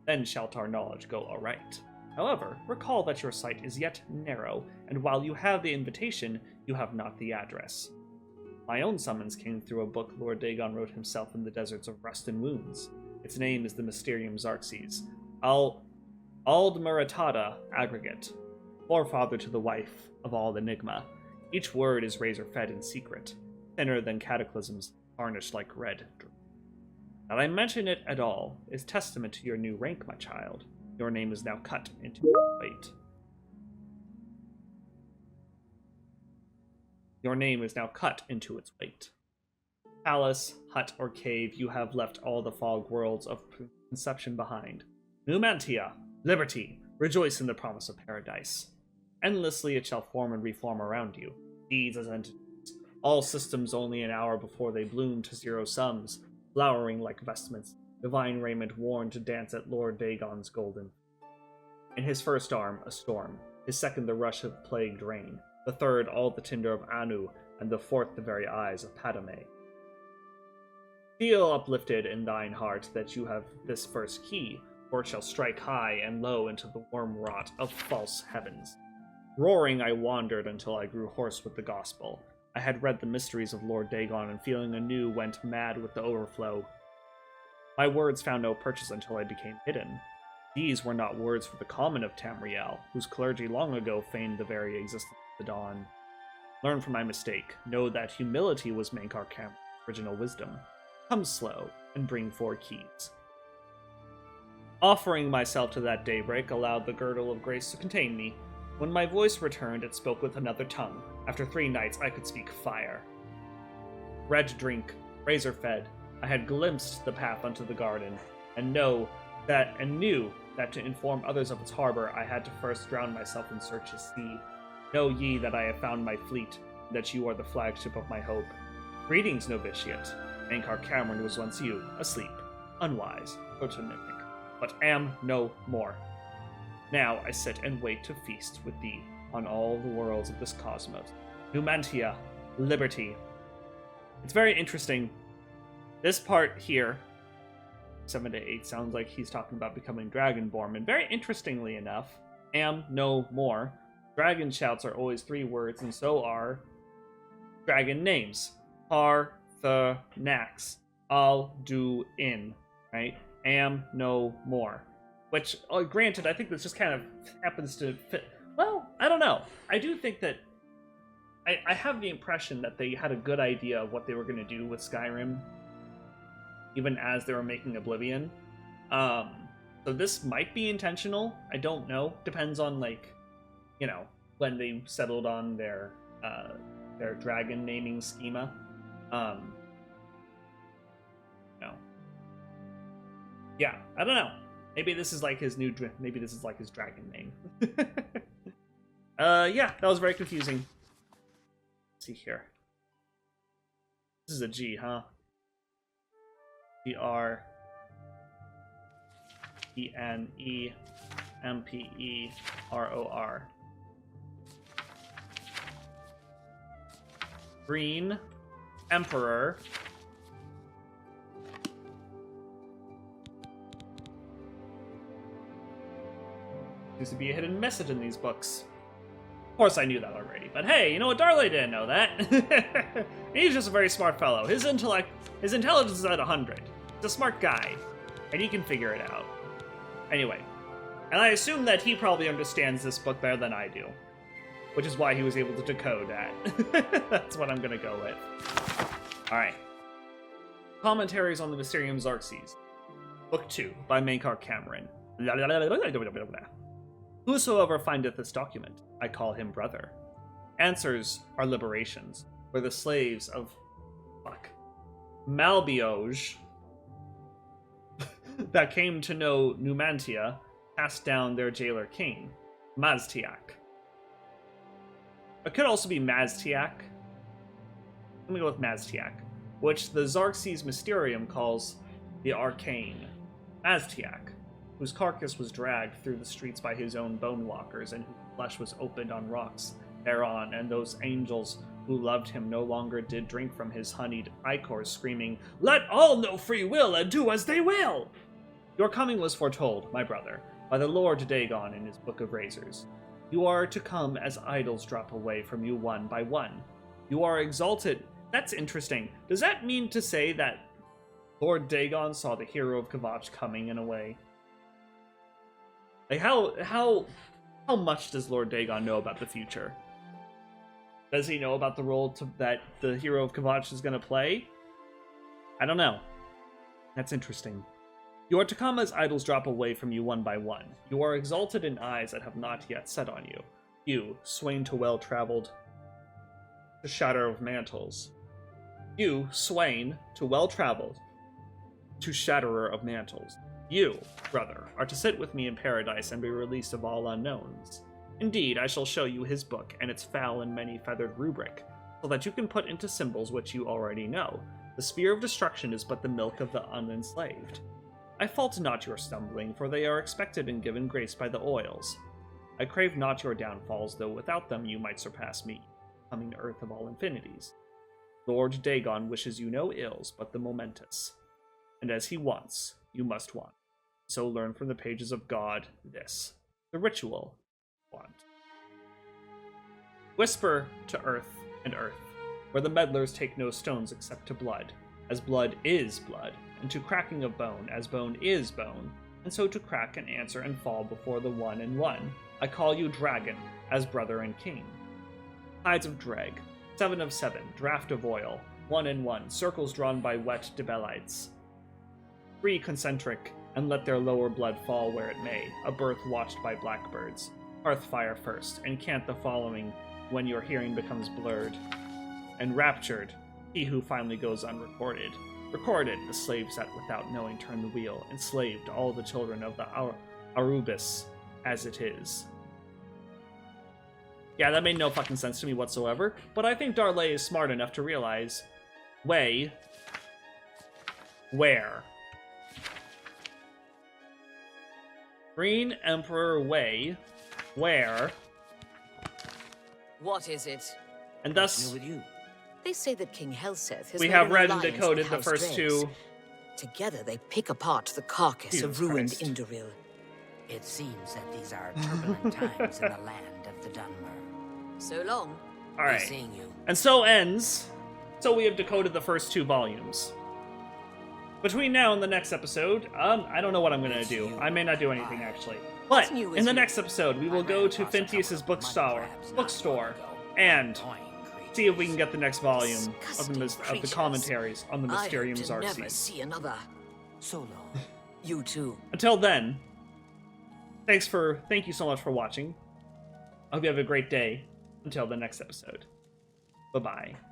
Then shall our knowledge go aright. However, recall that your sight is yet narrow, and while you have the invitation, you have not the address. My own summons came through a book Lord Dagon wrote himself in the deserts of Rust and Wounds. Its name is the Mysterium Xarxes. Aldmuratada Aggregate, forefather to the wife of all Enigma. Each word is razor-fed in secret, thinner than cataclysms, tarnished like red. That I mention it at all is testament to your new rank, my child. Your name is now cut into its weight. Your name is now cut into its weight. Palace, hut, or cave, you have left all the fog worlds of conception behind. Numantia, liberty, rejoice in the promise of paradise. Endlessly it shall form and reform around you, deeds as entities, all systems only an hour before they bloom to 0 sums, flowering like vestments, divine raiment worn to dance at Lord Dagon's golden. In his first arm, a storm, his second the rush of plagued rain, the third all the tinder of Anu, and the 4th the very eyes of Padme. Feel uplifted in thine heart that you have this first key, for it shall strike high and low into the warm rot of false heavens. Roaring I wandered until I grew hoarse with the gospel. I had read the mysteries of Lord Dagon, and feeling anew went mad with the overflow. My words found no purchase until I became hidden. These were not words for the common of Tamriel, whose clergy long ago feigned the very existence of the dawn. Learn from my mistake. Know that humility was Mankar Cameron's original wisdom. Come slow, and bring 4 keys. Offering myself to that daybreak allowed the girdle of grace to contain me. When my voice returned, it spoke with another tongue. After 3 nights, I could speak fire. Red drink, razor fed, I had glimpsed the path unto the garden, and knew that to inform others of its harbor, I had to first drown myself in search of sea. Know ye that I have found my fleet, and that you are the flagship of my hope. Greetings, novitiate. Mankar Cameron was once you, asleep, unwise, protonymic, but am no more. Now I sit and wait to feast with thee on all the worlds of this cosmos. Numantia, liberty. It's very interesting. This part here, 7 to 8, sounds like he's talking about becoming Dragonborn, and very interestingly enough, am no more. Dragon shouts are always 3 words, and so are dragon names. Nax, Al-Du-In, right? Am no more. Which, granted, I think this just kind of happens to fit. Well, I don't know. I do think that I have the impression that they had a good idea of what they were going to do with Skyrim, even as they were making Oblivion. So this might be intentional. I don't know. Depends on, like, you know, when they settled on their dragon naming schema. No. Yeah, I don't know. Maybe this is like his maybe this is like his dragon name. Yeah, that was very confusing. Let's see here. This is a G, huh? Greneemperor. Green Emperor. Seems to be a hidden message in these books. Of course I knew that already, but hey, you know what? Dar-Lei didn't know that. He's just a very smart fellow. His intelligence is at 100. He's a smart guy, and he can figure it out. Anyway, and I assume that he probably understands this book better than I do, which is why he was able to decode that. That's what I'm gonna go with. Alright. Commentaries on the Mysterium Xerxes. Book 2, by Mankar Cameron. Whosoever findeth this document, I call him brother. Answers are liberations, where the slaves of Malbioj that came to know Numantia cast down their jailer king, Maztiak. It could also be Maztiak. Let me go with Maztiak, which the Xerxes Mysterium calls the Arcane. Maztiak, whose carcass was dragged through the streets by his own bone walkers, and whose flesh was opened on rocks thereon, and those angels who loved him no longer did drink from his honeyed ichors, screaming, "Let all know free will, and do as they will!" Your coming was foretold, my brother, by the Lord Dagon in his Book of Razors. You are to come as idols drop away from you one by one. You are exalted. That's interesting. Does that mean to say that Lord Dagon saw the hero of Kvatch coming in a way? Like, how much does Lord Dagon know about the future? Does he know about the role that the hero of Kvatch is going to play? I don't know. That's interesting. You are to come as idols drop away from you one by one. You are exalted in eyes that have not yet set on you. You, swain to well-traveled, to shatter of mantles. You, swain to well-traveled, to shatterer of mantles. You, brother, are to sit with me in paradise and be released of all unknowns. Indeed, I shall show you his book and its foul and many-feathered rubric, so that you can put into symbols which you already know. The spear of destruction is but the milk of the unenslaved. I fault not your stumbling, for they are expected and given grace by the oils. I crave not your downfalls, though without them you might surpass me, coming to earth of all infinities. Lord Dagon wishes you no ills but the momentous. And as he wants, you must want. So learn from the pages of God this, the ritual want. Whisper to earth and earth, where the meddlers take no stones except to blood, as blood is blood, and to cracking of bone, as bone is bone, and so to crack and answer and fall before the one and one. I call you dragon, as brother and king. Tides of drag, 7 of 7, draught of oil, 1 and 1, circles drawn by wet debelites. 3 concentric, and let their lower blood fall where it may, a birth watched by blackbirds. Hearth fire first, and cant the following when your hearing becomes blurred. Enraptured, he who finally goes unrecorded. Recorded, the slave set without knowing turn the wheel, enslaved all the children of the Arubis, as it is. Yeah, that made no fucking sense to me whatsoever, but I think Dar-Lei is smart enough to realize, where? Green Emperor Wei, where? What is it? And thus, With you. They say that King Helseth has we made have an read and alliance decoded with the House first Dregs. 2. Together they pick apart the carcass Jesus of ruined Christ. Indoril. It seems that these are turbulent times in the land of the Dunmer. So long. All Be right. seeing you. And so ends. So we have decoded the first 2 volumes. Between now and the next episode, I don't know what I'm gonna do. I may not do anything actually. But What's new with in the you? next episode, we will I go ran to across a couple Phintius's of mud crabs not bookstore, long ago. and Annoying creatures. see if we can get the next volume of the Disgusting of the creatures. commentaries on the I Mysterium hope to never Xarxes. see another. So long. You too. Until then, thank you so much for watching. I hope you have a great day. Until the next episode. Bye-bye.